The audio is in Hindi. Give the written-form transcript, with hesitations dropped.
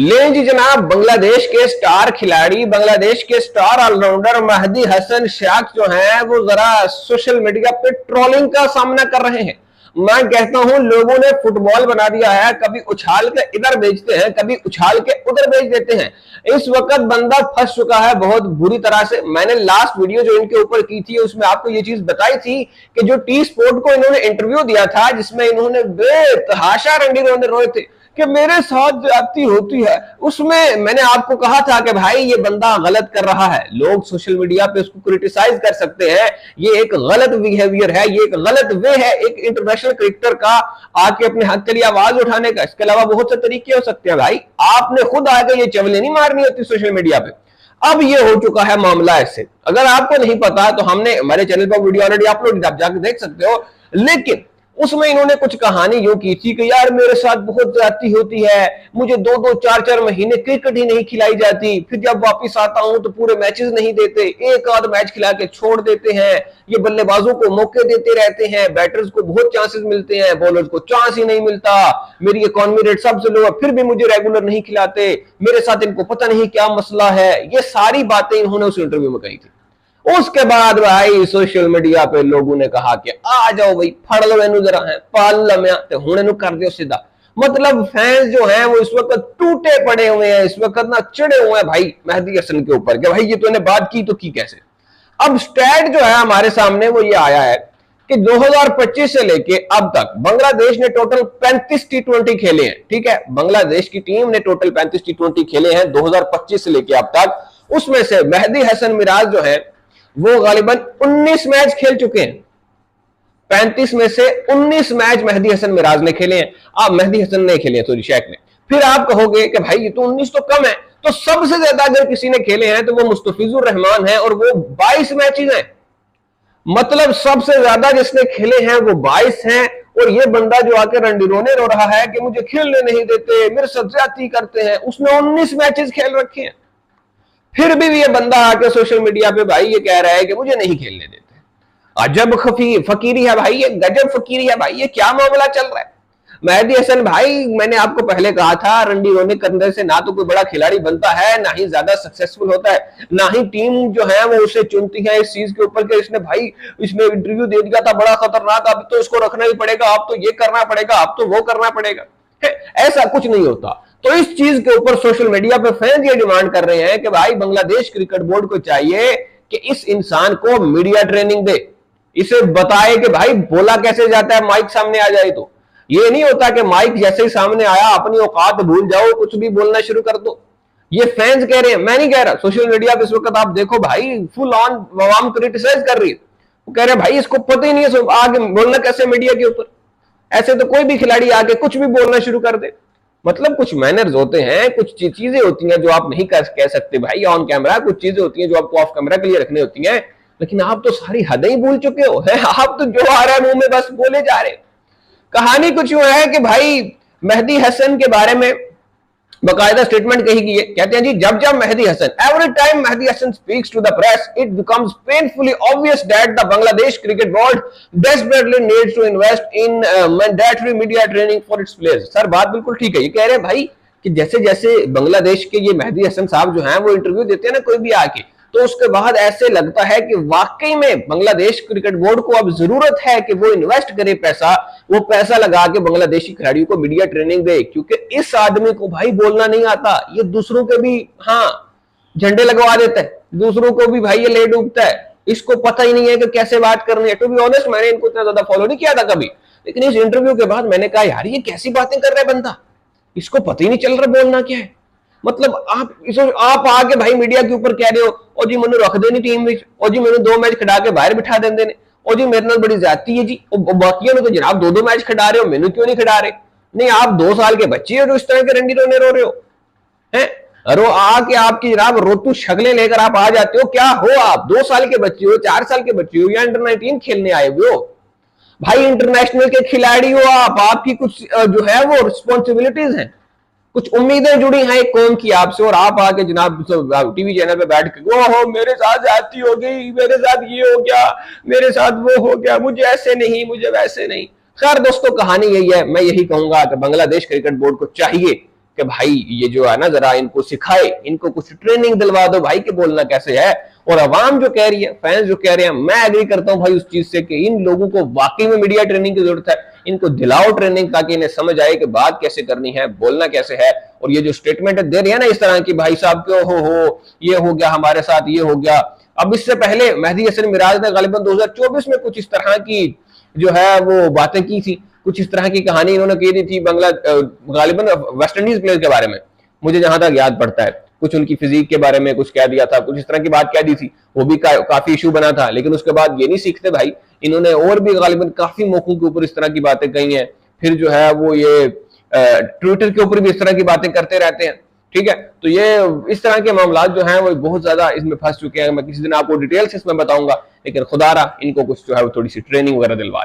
लें जी जनाब, बांग्लादेश के स्टार खिलाड़ी, बांग्लादेश के स्टार ऑलराउंडर मेहदी हसन शाख जो हैं वो जरा सोशल मीडिया पे ट्रोलिंग का सामना कर रहे हैं। मैं कहता हूं लोगों ने फुटबॉल बना दिया है, कभी उछाल के इधर भेजते हैं, कभी उछाल के उधर भेज देते हैं। इस वक्त बंदा फंस चुका है बहुत बुरी तरह से। मैंने लास्ट वीडियो जो इनके ऊपर की थी उसमें आपको ये चीज बताई थी कि जो टी स्पोर्ट को इन्होंने इंटरव्यू दिया था जिसमें इन्होंने बेतहाशा रंडी रोए थे कि मेरे साथ ज्यादती होती है, उसमें मैंने आपको कहा था कि भाई ये बंदा गलत कर रहा है। लोग सोशल मीडिया पे उसको क्रिटिसाइज कर सकते हैं, ये एक गलत बिहेवियर है, ये एक गलत वे है एक इंटरनेशनल क्रिकेटर का आके अपने हक के लिए आवाज उठाने का। इसके अलावा बहुत से तरीके हो सकते हैं भाई, आपने खुद आके ये चवले नहीं मारनी होती सोशल मीडिया पे। अब ये हो चुका है मामला ऐसे। अगर आपको नहीं पता तो हमने हमारे चैनल पर वीडियो ऑलरेडी अपलोड, आप जाकर देख सकते हो। लेकिन उसमें इन्होंने कुछ कहानी यूं की थी कि यार मेरे साथ बहुत ज्यादती होती है, मुझे 2-2 4-4 महीने क्रिकेट ही नहीं खिलाई जाती, फिर जब वापस आता हूं तो पूरे मैचेस नहीं देते, एक आध मैच खिला के छोड़ देते हैं, ये बल्लेबाजों को मौके देते रहते हैं, बैटर्स को बहुत चांसेस मिलते हैं, बॉलर्स को चांस ही नहीं मिलता, मेरी इकॉनमी रेट सबसे लो है, फिर भी मुझे रेगुलर नहीं खिलाते, मेरे साथ इनको पता नहीं क्या मसला है। ये सारी बातें इन्होंने उस इंटरव्यू में कही थी। उसके बाद सोशल मीडिया पे लोगों ने कहा कि आ जाओ भाई फड़ लो इनू जरा है पाल लम्या ते हुणे नु कर दियो सीधा। मतलब फैंस जो हैं वो इस वक्त टूटे पड़े हुए हैं, इस वक्त ना चिड़े हुए हैं भाई मेहदी हसन के ऊपर कि भाई ये तूने बात की तो की कैसे। अब स्टैट जो है हमारे सामने वो ये आया है कि 2025 से लेके अब तक बांग्लादेश ने टोटल 35 टी20 खेले हैं। ठीक है, बांग्लादेश की टीम ने टोटल 35 टी20 खेले हैं 2025 से लेके अब तक। उसमें से मेहदी हसन मिराज जो है वो गालिबन 19 मैच खेल चुके हैं। 35 में से 19 मैच मेहदी हसन मिराज ने खेले हैं। आप मेहदी हसन ने खेले हैं सॉरी शेख ने। फिर आप कहोगे कि भाई ये तो 19 तो कम है, तो सबसे ज्यादा अगर किसी ने खेले हैं तो वो मुस्तफिजुर रहमान है और वो 22 मैचेस हैं। मतलब सबसे ज्यादा जिसने खेले हैं वो 22 हैं। और ये बंदा जो आके रंडीरोने रो रहा है कि मुझे खेलने नहीं देते, मेरे साथ ज्यादती करते हैं, उसने 19 मैचेस खेल रखे हैं। फिर भी ये बंदा आके सोशल मीडिया पे भाई ये कह रहा है कि मुझे नहीं खेलने देते। अजब फकीरी है भाई, ये गजब फकीरी है भाई, ये क्या मामला चल रहा है। मेहदी हसन भाई मैंने आपको पहले कहा था रंडी रोने करने से ना तो कोई बड़ा खिलाड़ी बनता है, ना ही ज्यादा सक्सेसफुल होता है, ना ही टीम जो है वो उसे चुनती है इस चीज के ऊपर कि इसने भाई इसमें इंटरव्यू दे दिया था बड़ा खतरनाक, अब तो इसको रखना ही पड़ेगा, अब तो ये करना पड़ेगा, अब तो वो करना पड़ेगा। ऐसा कुछ नहीं होता। तो इस चीज के ऊपर सोशल मीडिया पे फैंस ये डिमांड कर रहे हैं कि भाई बांग्लादेश क्रिकेट बोर्ड को चाहिए कि इस इंसान को मीडिया ट्रेनिंग दे, इसे बताए कि भाई बोला कैसे जाता है माइक सामने आ जाए। तो ये नहीं होता कि माइक जैसे ही सामने आया अपनी औकात भूल जाओ, कुछ भी बोलना शुरू कर दो। ये फैंस कह रहे हैं, मैं नहीं कह रहा। सोशल मीडिया पे इस वक्त आप देखो भाई फुल ऑन आवाम क्रिटिसाइज कर रही है, वो कह रहे हैं भाई इसको पता ही नहीं है आगे बोलना कैसे मीडिया के ऊपर। ऐसे तो कोई भी खिलाड़ी आके कुछ भी बोलना शुरू कर दे। मतलब कुछ मैनर्स होते हैं, कुछ चीजें होती हैं जो आप नहीं कह सकते भाई ऑन कैमरा, कुछ चीजें होती हैं जो आपको ऑफ कैमरा के लिए रखनी होती हैं। लेकिन आप तो सारी हदें ही भूल चुके हो है, आप तो जो आ रहा है मुंह में बस बोले जा रहे। कहानी कुछ यूं है कि भाई मेहदी हसन के बारे में बाकायदा स्टेटमेंट कही गई है। कहते हैं जी जब जब Mehdi Hasan every time Mehdi Hasan speaks to the press it becomes painfully obvious that the Bangladesh cricket board desperately needs to invest in mandatory media training for its players. Sir बात बिल्कुल ठीक है, ये कह रहे हैं भाई कि जैसे जैसे बांग्लादेश के ये मेहदी हसन साहब जो हैं वो इंटरव्यू देते हैं ना कोई भी आके, तो उसके बाद ऐसे लगता है कि वाकई में बांग्लादेश क्रिकेट बोर्ड को अब जरूरत है कि वो इन्वेस्ट करे पैसा, वो पैसा लगा के बांग्लादेशी खिलाड़ियों को मीडिया ट्रेनिंग दे। क्योंकि इस आदमी को भाई बोलना नहीं आता, ये दूसरों के भी झंडे लगवा देता है, दूसरों को भी भाई ये ले डूबता है, इसको पता ही नहीं है कि कैसे बात करनी है। टू बी ऑनेस्ट मैंने इनको इतना ज्यादा फॉलो नहीं किया था कभी, लेकिन इस इंटरव्यू के बाद मैंने कहा यार ये कैसी बातें कर रहा है बंदा, इसको पता ही नहीं चल रहा बोलना क्या है। मतलब आप आके भाई मीडिया के ऊपर कह रहे हो और जी मैंने रख देनी टीम में, और जी मैंने 2 मैच खिला के बाहर बिठा देंगे, और जी मेरे नाल बड़ी ज्यादती है जी, बाकियों ने तो जनाब 2-2 मैच खिला रहे हो, मैंने क्यों नहीं खिला रहे। नहीं आप 2 साल के बच्चे हो जो इस तरह के रंडी रोने रो रहे हो हैं। रो आके आपकी जनाब रोतू शक्लें लेकर आप आ जाते हो, क्या हो आप 2 साल के बच्चे हो, 4 साल के बच्चे हो या अंडर 19 खेलने आए हुए हो भाई, इंटरनेशनल के खिलाड़ी हो आप, आपकी कुछ जो है वो रिस्पॉन्सिबिलिटीज हैं, कुछ उम्मीदें जुड़ी हैं एक कौम की आपसे, और आप आके जनाब टीवी चैनल पे बैठ के ओहो मेरे साथ जाती हो गई, मेरे साथ ये हो गया, मेरे साथ वो हो गया, मुझे ऐसे नहीं, मुझे वैसे नहीं। खैर दोस्तों कहानी यही है, मैं यही कहूंगा कि बांग्लादेश क्रिकेट बोर्ड को चाहिए कि भाई ये जो है ना जरा इनको सिखाए, इनको कुछ ट्रेनिंग दिलवा दो भाई कि बोलना कैसे है। और अवाम जो कह रही है, फैंस जो कह रहे हैं, मैं एग्री करता हूं भाई उस चीज से कि इन लोगों को वाकई में मीडिया ट्रेनिंग की जरूरत है। इनको दिलाओ ट्रेनिंग ताकि इन्हें समझ आए कि बात कैसे करनी है, बोलना कैसे है। और ये जो स्टेटमेंट दे रही है ना इस तरह की, भाई साहब क्यों हो ये हो गया हमारे साथ, ये हो गया। अब इससे पहले मेहदी हसन मिराज ने गालिबन 2024 में कुछ इस तरह की जो है वो बातें की थी, कुछ इस तरह की कहानी इन्होंने कही थी गालिबन वेस्ट इंडीज प्लेयर के बारे में, मुझे जहां तक याद पड़ता है। कुछ उनकी फिजिक के बारे में कुछ कह दिया था, कुछ इस तरह की बात कह दी थी, वो भी काफी इशू बना था। लेकिन उसके बाद ये नहीं सीखते भाई, इन्होंने और भी गालिबन काफी मौकों के ऊपर इस तरह की बातें कही हैं। फिर जो है वो ये ट्विटर के ऊपर भी इस तरह की बातें करते रहते हैं। ठीक है, तो ये इस तरह के मामला जो हैं वो बहुत ज्यादा इसमें फंस चुके हैं। मैं किसी दिन आपको डिटेल्स इसमें बताऊंगा, लेकिन खुदारा इनको कुछ जो है वो थोड़ी सी ट्रेनिंग वगैरह दिलवा